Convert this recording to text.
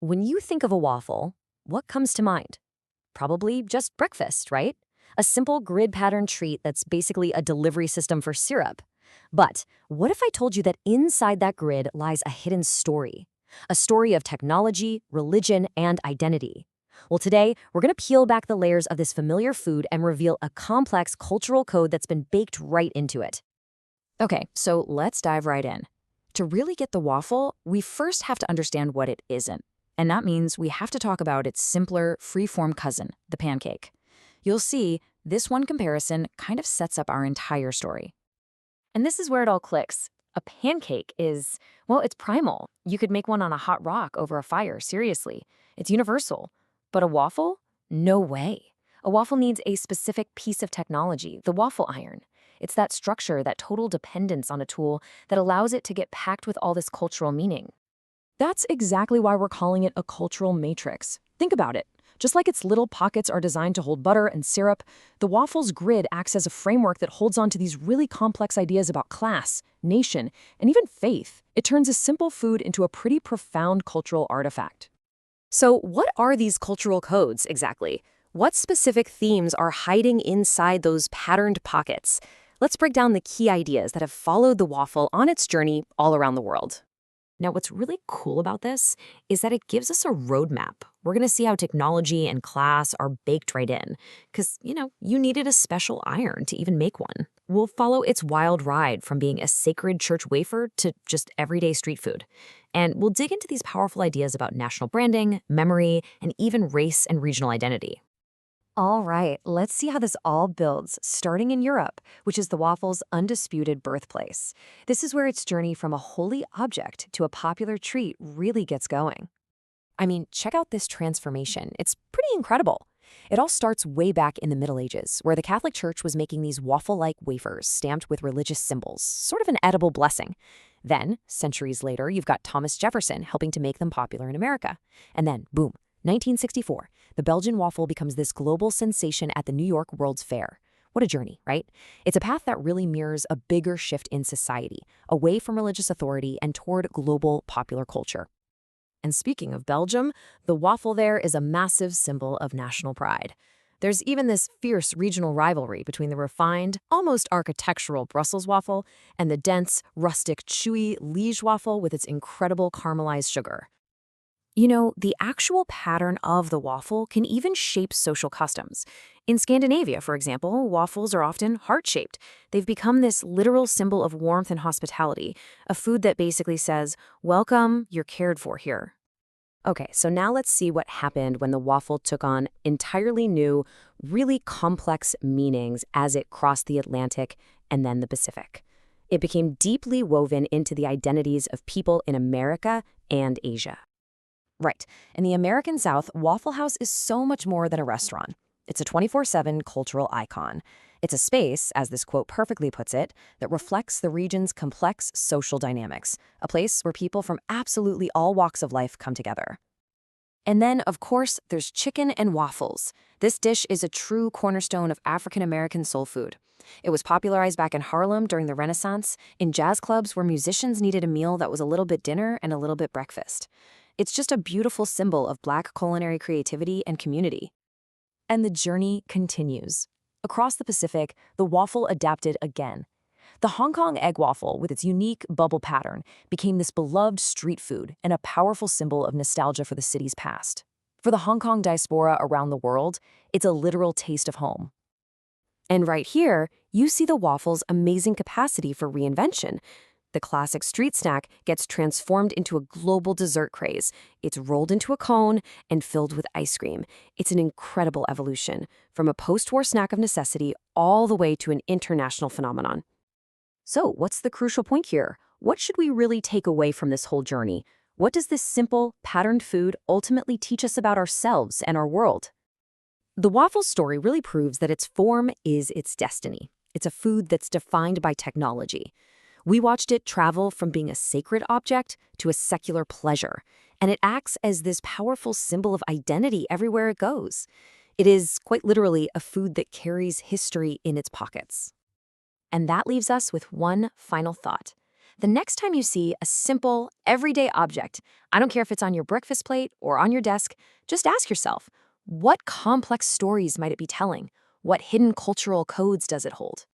When you think of a waffle, what comes to mind? Probably just breakfast, right? A simple grid pattern treat that's basically a delivery system for syrup. But what if I told you that inside that grid lies a hidden story? A story of technology, religion, and identity. Well, today, we're going to peel back the layers of this familiar food and reveal a complex cultural code that's been baked right into it. Okay, so let's dive right in. To really get the waffle, we first have to understand what it isn't. And that means we have to talk about its simpler, free-form cousin, the pancake. You'll see, this one comparison kind of sets up our entire story. And this is where it all clicks. A pancake is, well, it's primal. You could make one on a hot rock over a fire, seriously. It's universal. But a waffle? No way. A waffle needs a specific piece of technology, the waffle iron. It's that structure, that total dependence on a tool that allows it to get packed with all this cultural meaning. That's exactly why we're calling it a cultural matrix. Think about it. Just like its little pockets are designed to hold butter and syrup, the waffle's grid acts as a framework that holds on to these really complex ideas about class, nation, and even faith. It turns a simple food into a pretty profound cultural artifact. So, what are these cultural codes exactly? What specific themes are hiding inside those patterned pockets? Let's break down the key ideas that have followed the waffle on its journey all around the world. Now, what's really cool about this is that it gives us a roadmap. We're going to see how technology and class are baked right in. Because, you needed a special iron to even make one. We'll follow its wild ride from being a sacred church wafer to just everyday street food. And we'll dig into these powerful ideas about national branding, memory, and even race and regional identity. All right, let's see how this all builds, starting in Europe, which is the waffle's undisputed birthplace. This is where its journey from a holy object to a popular treat really gets going. I mean, check out this transformation. It's pretty incredible. It all starts way back in the Middle Ages, where the Catholic Church was making these waffle-like wafers stamped with religious symbols, sort of an edible blessing. Then, centuries later, you've got Thomas Jefferson helping to make them popular in America. And then, boom, 1964, the Belgian waffle becomes this global sensation at the New York World's Fair. What a journey, right? It's a path that really mirrors a bigger shift in society, away from religious authority and toward global popular culture. And speaking of Belgium, the waffle there is a massive symbol of national pride. There's even this fierce regional rivalry between the refined, almost architectural Brussels waffle and the dense, rustic, chewy Liège waffle with its incredible caramelized sugar. The actual pattern of the waffle can even shape social customs. In Scandinavia, for example, waffles are often heart-shaped. They've become this literal symbol of warmth and hospitality, a food that basically says, welcome, you're cared for here. Okay, so now let's see what happened when the waffle took on entirely new, really complex meanings as it crossed the Atlantic and then the Pacific. It became deeply woven into the identities of people in America and Asia. Right. In the American South, Waffle House is so much more than a restaurant. It's a 24/7 cultural icon. It's a space, as this quote perfectly puts it, that reflects the region's complex social dynamics, a place where people from absolutely all walks of life come together. And then, of course, there's chicken and waffles. This dish is a true cornerstone of African-American soul food. It was popularized back in Harlem during the Renaissance, in jazz clubs where musicians needed a meal that was a little bit dinner and a little bit breakfast. It's just a beautiful symbol of Black culinary creativity and community. And the journey continues. Across the Pacific, the waffle adapted again. The Hong Kong egg waffle, with its unique bubble pattern, became this beloved street food and a powerful symbol of nostalgia for the city's past. For the Hong Kong diaspora around the world, it's a literal taste of home. And right here, you see the waffle's amazing capacity for reinvention. The classic street snack gets transformed into a global dessert craze. It's rolled into a cone and filled with ice cream. It's an incredible evolution, from a post-war snack of necessity all the way to an international phenomenon. So, what's the crucial point here? What should we really take away from this whole journey? What does this simple, patterned food ultimately teach us about ourselves and our world? The waffle story really proves that its form is its destiny. It's a food that's defined by technology. We watched it travel from being a sacred object to a secular pleasure, and it acts as this powerful symbol of identity everywhere it goes. It is, quite literally, a food that carries history in its pockets. And that leaves us with one final thought. The next time you see a simple, everyday object, I don't care if it's on your breakfast plate or on your desk, just ask yourself, what complex stories might it be telling? What hidden cultural codes does it hold?